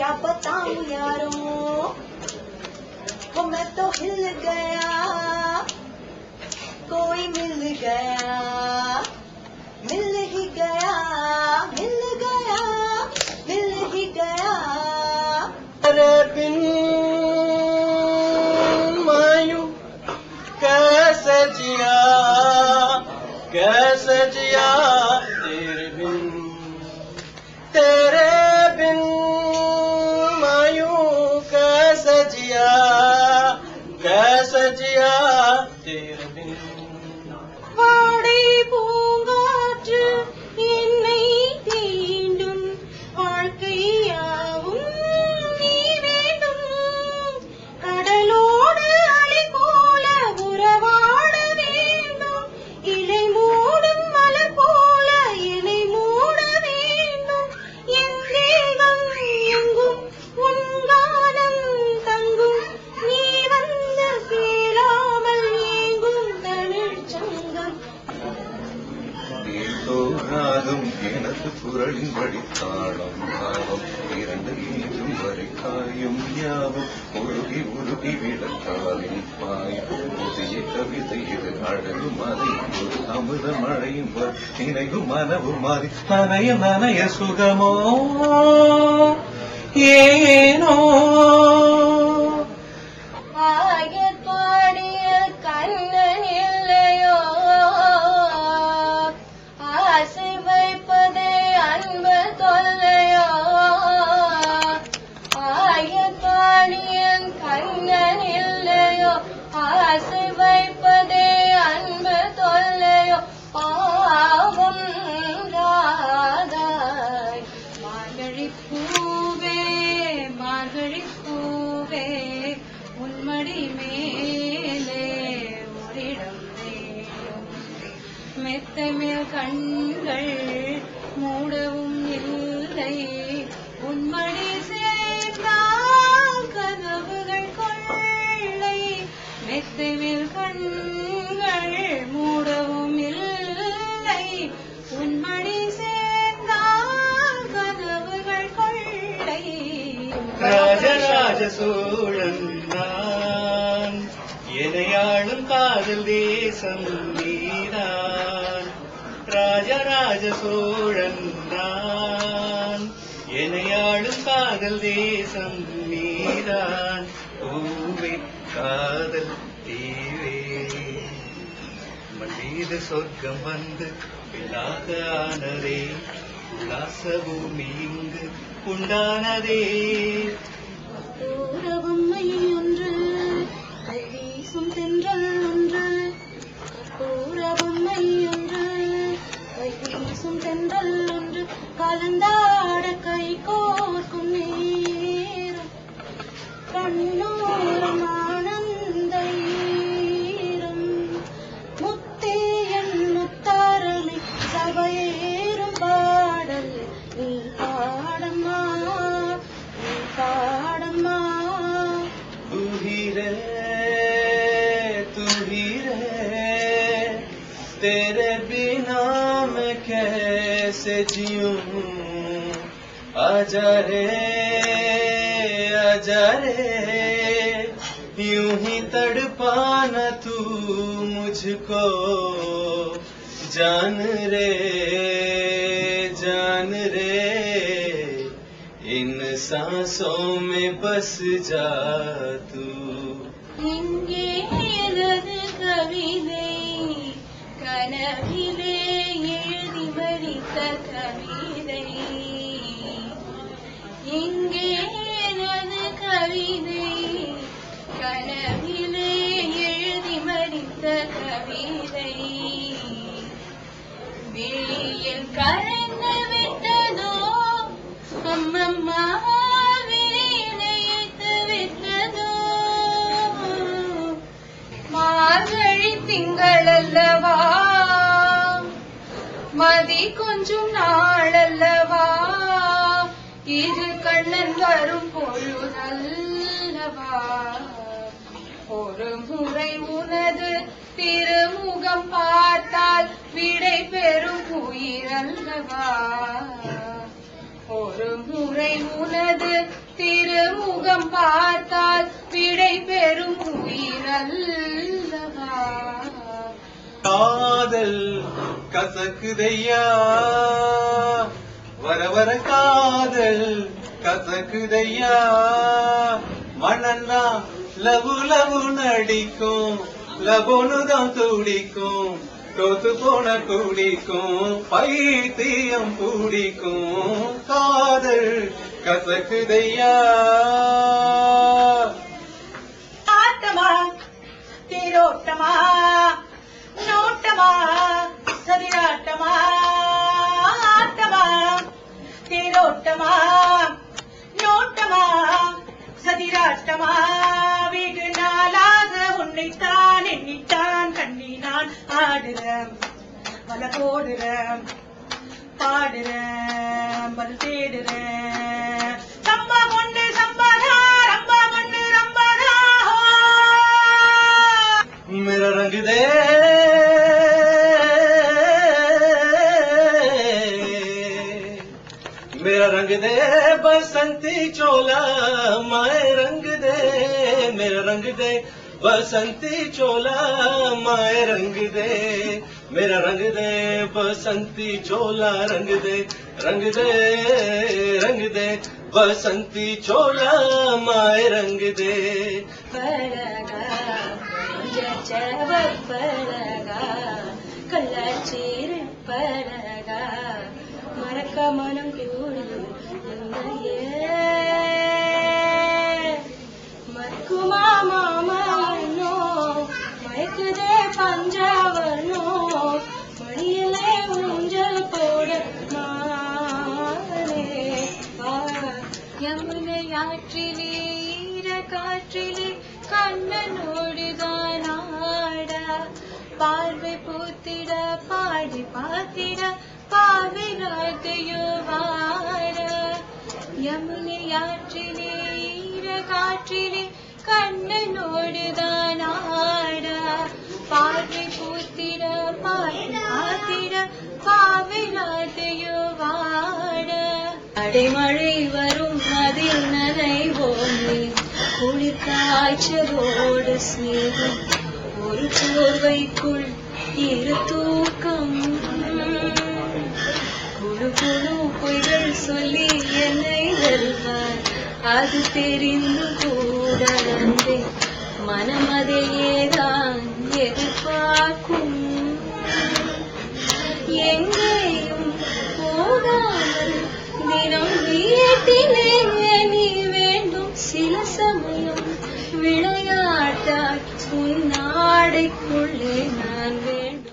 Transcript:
क्या बताऊं यारों, वो मैं तो हिल गया, कोई मिल गया, मिल ही गया, मिल गया, मिल ही गया। तेरे बिन मायूं कैसे जिया, कैसे जिया तेरे बिन, तेरे बिन मायूं कैसे जिया, कैसे जिया तेरे बिन. வாடை பூங்காற்று என்னை தீண்டும், வாழ்க்கையாவும் நீ வேண்டும். கடலோடு அலை போல உறவாட வேண்டும், இலை மூடும் மலர் போல இலை மூட வேண்டும். என் தேகம் எங்கும் உன் காலம் தங்கும், நீ வந்து சேராமல் ஏங்கும் தமிழ்ச்சங்கம். தோறாதும் எனது குரலின் வழித்தாளம் பாவம் இரண்டு ஈரும் வரை காயும் யாவும் உருகி உருகி விடத்தாலின் பாயும் புதிய கவிதை இது அழகும் அதை ஒரு அமுத மழையும் நினைவும் மனவும் மாறி நனைய நனைய சுகமோ ஏனோ. ஆயத்வாடிய கண்ணன் இல்லையோ, ஆசை வைப்பதே அன்பு தொல்லையோ. ஆயத்வாடிய கண்ணன் இல்லையோ, ஆசை வைப்பதே அன்பு தொல்லையோ. பாவம் ராதாய் மார்கழி பூவே, மார்கழி பூவே, உன்மடி மேலே ஓரிடம் வேணும். மெத்தை மேல் கண்கள் மூடவும் இல்லை, உன்மடி சேர்ந்தால் கனவுகள் கொள்ளை. மெத்தை மேல் கண்கள் மூடவும் இல்லை, உன்மடி சேர்ந்தால் கனவுகள் கொள்ளை. ராஜராஜ சோழன் நான், எனையாளும் காதல் தேசம் நீதான். ராஜராஜ சோழன் நான், எனையாளும் காதல் தேசம் நீதான். பூவே காதல் தீவே மனித சொர்க்கம் வந்து பின்னாக ஆனதே, உல்லாச பூமி இங்கு உண்டானதே. பூரபொம்மை ஒன்று, கை வீசும் தென்றல் ஒன்று. பூரபொம்மை ஒன்று, கை வீசும் தென்றல் ஒன்று, கலந்தாட கை கோர்க்கும் நேரம். கண்ணோரம் ஆனந்த ஈரம், முத்தே என் முத்தாரனை சபையேறும் பாடல் நீ பாடம்மா, நீ பாடம்மா. तू ही रे तेरे बिना मैं कैसे जीऊं. आजा रे यूं ही तड़पाना तू मुझको. जान रे इन सांसों में बस जा तू. இங்கே எனது கவிதை, கனவிலே எழுதி வடித்த கவிதை. இங்கே எனது கவிதை, கனவிலே எழுதி வடித்த கவிதை. விழியில் கரைந்து விட்டதோ அம்மம்மா, விழியிழைத்து விட்டதோ. மார்கழி திங்கள் அல்லவா, மதி கொஞ்சம் நாள் அல்லவா, இது கண்ணன் வரும் பொழுதல்லவா. ஒரு முறை உனது திருமுகம் பார்த்தால் விடை பெறும் உயிரல்லவா. ஒரு முறை உனது திருமுகம் பார்த்தால் விடை பெறும் உயிரல்லவா. காதல் கசக்குதையா வர வர காதல் கசக்குதையா மனன்னா லவு லவு நடிக்கும் லபோனுதான் துடிக்கும் தோத்து போன குடிக்கும் பைத்தியம் பிடிக்கும் காதல் கசக்குதையா. ஆட்டமா தேரோட்டமா நோட்டமா சதிராட்டமா. ஆட்டமா தேரோட்டமா நோட்டமா சதிராட்டமா. வெகு நாளாக உன்னைத்தான் எண்ணித்தான் கண்ணினான் ஆடுறேன் வல போடுறேன் பாடுறேன் பதில் தேடுறேன். சம்பா ஒன்று சம்பாதா ரம்பா ஒன்று ரம்பாதா. मेरा रंग दे मेरा रंग दे बसंती चोला माए रंग दे मेरा रंग दे बसंती चोला माए रंग दे मेरा रंग दे बसंती चोला रंग दे बसंती चोला माए रंग दे. பழகா கள்ளச்சீரு பழகா மறக்க மனம் கூடும் மக்குமா மாமனோ மயக்குதே பஞ்சாவனோ மணியிலே ஊஞ்சல் போட மானே. யமுனை ஆற்றிலே ஈர காற்றிலே கண்ணனோடுதான் ஆட பார்வை பூத்திட பாடி பார்த்திட பாவை நாட்டையோ வாட. யமுனை ஆற்றிலே ஈர காற்றிலே கண்ணனோடுதான் ஆட பார்வை பூத்திட பாடி பார்த்திட பாவை நாட்டையோ வாட. அடைமழை வரும் அதில் நனைவோமே குளிர் காய்ச்சலோடு ஸ்நேகம் ஒரு போர்வைக்குள் இரு தூக்கம். குழு குழு பொய்கள் சொல்லி என்னை வெல்வார் அது தெரிந்து கூட நன்றி மனம் அதையேதான் எதிர்பார்க்கும். எங்கேயும் போகாமல் தினம் வீட்டிலே நீ வேண்டும். சில சமயம் விளையாட்டால் உன் நாடைக்குள்ளே நான் வேண்டும்.